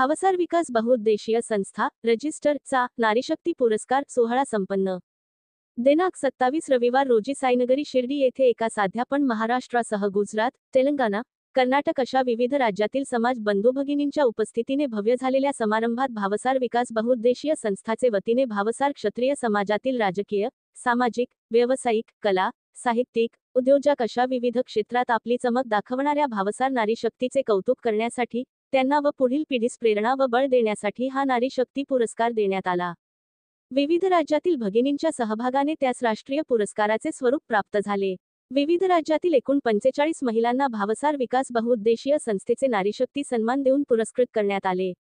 भावसार विकास बहुउद्देशीय संस्था रजिस्टर चा नारीशक्ती पुरस्कार सोहळा संपन्न. दिनांक 27 रविवार रोजी साईनगरी शिर्डी येथे एका साध्या पण महाराष्ट्रासह गुजरात, तेलंगणा, कर्नाटक अशा विविध राज्यातील समाज बंधू भगिनींच्या उपस्थितीने भव्य झालेल्या समारंभात भावसार विकास बहुउद्देशीय संस्थाचे वतीने भावसार क्षत्रिय समाजातील राजकीय, सामाजिक, व्यावसायिक, कला, साहित्यिक, उद्योजक अशा विविध क्षेत्रात आपली चमक दाखवणाऱ्या भावसार नारी शक्तीचे कौतुक करण्यासाठी, त्यांना व पुढील पिढीस प्रेरणा व बळ देण्यासाठी हा नारी शक्ती पुरस्कार देण्यात आला. विविध राज्यातील भगिनींच्या सहभागाने त्यास राष्ट्रीय पुरस्काराचे स्वरूप प्राप्त झाले. विविध राज्यातील एकूण 45 महिलांना भावसार विकास बहुउद्देशीय संस्थेचे नारीशक्ती सन्मान देऊन पुरस्कृत करण्यात आले.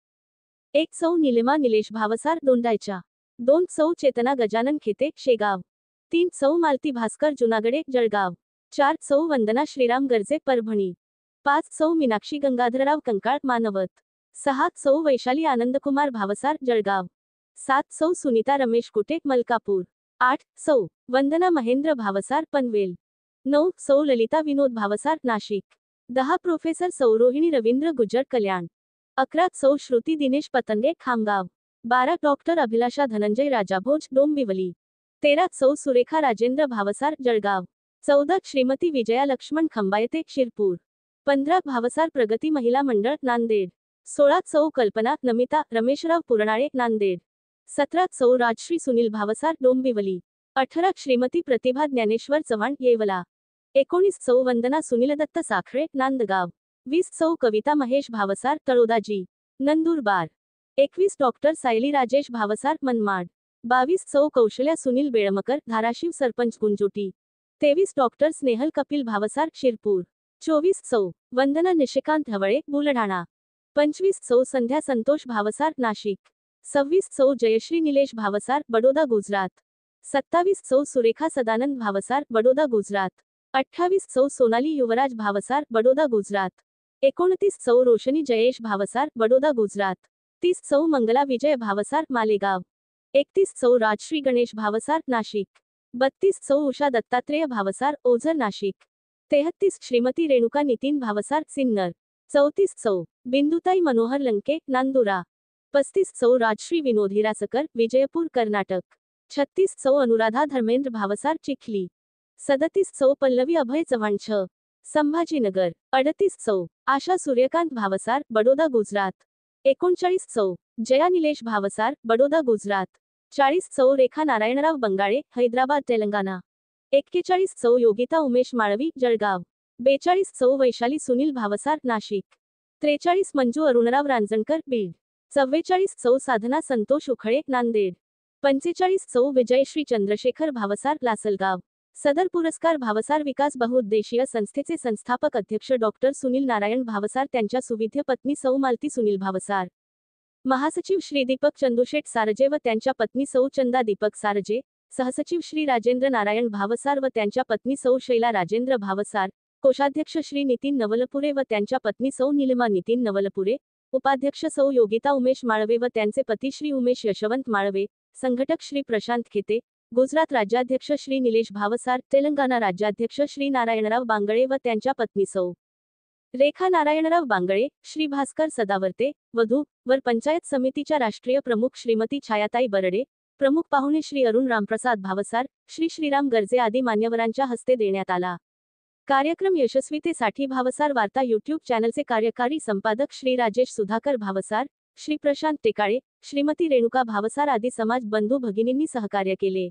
1 सौ नीलिमा निलेश भावसार दोंडाईच्या, 2 सौ चेतना गजानन खेते शेगाव, 3 सौ मालती भास्कर जुनागडे जळगाव, 4 सौ वंदना श्रीराम गर्जे परभणी, 5 सौ मीनाक्षी गंगाधरराव कंकाळ मानवत, 6 सौ वैशाली आनंदकुमार भावसार जळगाव, 7 सौ सुनीता रमेश कुटे मलकापूर, 8 सौ वंदना महेंद्र भावसार पनवेल, 9 सौ ललिता विनोद भावसार नाशिक, 10 प्रोफेसर सौ रोहिणी रवींद्र गुज्जर कल्याण, 11 सौ श्रुती दिनेश पतंगे खामगाव, 12 डॉक्टर अभिलाषा धनंजय राजाभोज डोंबिवली, 13 सौ सुरेखा राजेंद्र भावसार जळगाव, 14 श्रीमती विजया लक्ष्मण खंबायते शिरपूर, 15 भावसार प्रगती महिला मंडळ नांदेड, 16 सौ कल्पना नमिता रमेशराव पुरणाळे नांदेड, 17 सौ राजश्री सुनील भावसार डोंबिवली, 18 श्रीमती प्रतिभा ज्ञानेश्वर चव्हाण येवला, 19 सौ वंदना सुनीलदत्त साखरे नांदगाव, 20 सौ कविता महेश भावसार तळोदाजी नंदुरबार, 21 डॉक्टर सायली राजेश भावसार मनमाड, 22 सौ कौशल्या सुनील बेळमकर धाराशिव सरपंच गुंजोटी, 23 डॉक्टर स्नेहल कपिल भावसार शिरपूर, 24 सौ वंदना निशिकांत ढवळे बुलढाणा, 25 सौ संध्या संतोष भावसार नाशिक, 26 सौ जयश्री निलेश भावसार बडोदा गुजरात, 27 सौ सुरेखा सदानंद भावसार बडोदा गुजरात, 28 सौ सोनाली युवराज भावसार बडोदा गुजरात, 29 सौ रोशनी जयेश भावसार बडोदा गुजरात, 30 सौ मंगला विजय भावसार मालेगाव, 31 सौ राजश्री गणेश भावसार नाशिक, 32 सौ उषा दत्तात्रेय भावसार ओझर नाशिक, 33 श्रीमती रेणुका नितीन भावसार सिन्नर, 34 सौ बिंदुताई मनोहर लंके नांदुरा, 35 सौ राजश्री विनोद हिरासकर विजयपूर कर्नाटक, 36 सौ अनुराधा धर्मेंद्र भावसार चिखली, 37 सौ पल्लवी अभय चव्हाण संभाजीनगर, 38 सौ आशा सूर्यकांत भावसार बडोदा गुजरात, 39 सौ जया निलेश भावसार बडोदा गुजरात, 40 सौ रेखा नारायणराव बंगाळे हैदराबाद तेलंगणा, 41 सौ योगिता उमेश माळवी जळगाव, 42 सौ वैशाली सुनील भावसार नाशिक, 43 मंजू अरुणराव रांजणकर बीड, 44 सौ साधना संतोष उखळे नांदेड, 45 सौ विजयश्री चंद्रशेखर भावसार लासलगाव. सदर पुरस्कार भावसार विकास बहुउद्देशीय संस्थेचे संस्थापक अध्यक्ष डॉक्टर सुनील नारायण भावसार त्यांच्या सुविद्य पत्नी सौ मालती सुनील भावसार, महासचिव श्री दीपक चंदुशेठ सारजे व त्यांच्या पत्नी सौ चंदा दीपक सारजे, सहसचिव श्री राजेंद्र नारायण भावसार व त्यांच्या पत्नी सौ शैला राजेंद्र भावसार, कोषाध्यक्ष श्री नितीन नवलपुरे व त्यांच्या पत्नी सौ नीलिमा नितीन नवलपुरे, उपाध्यक्ष सौ योगिता उमेश माळवे व त्यांचे पती श्री उमेश यशवंत माळवे, संघटक श्री प्रशांत खेते, गुजरात राज्याध्यक्ष श्री निलेश भावसार, तेलंगणा राज्याध्यक्ष श्री नारायणराव बांगळे व त्यांच्या पत्नी सौ रेखा नारायणराव बांगळे, श्री भास्कर सदावर्ते, वधू वर पंचायत समितीच्या राष्ट्रीय प्रमुख श्रीमती छायाताई बरडे, प्रमुख पाहुणे श्री अरुण रामप्रसाद भावसार, श्री श्रीराम गर्जे आदी मान्यवरांच्या हस्ते देण्यात आला. कार्यक्रम यशस्वीतेसाठी भावसार वार्ता यूट्यूब चॅनलचे कार्यकारी संपादक श्री राजेश सुधाकर भावसार, श्री प्रशांत टेकाळे, श्रीमती रेणुका भावसार आदी समाज बंधू भगिनींनी सहकार्य केले.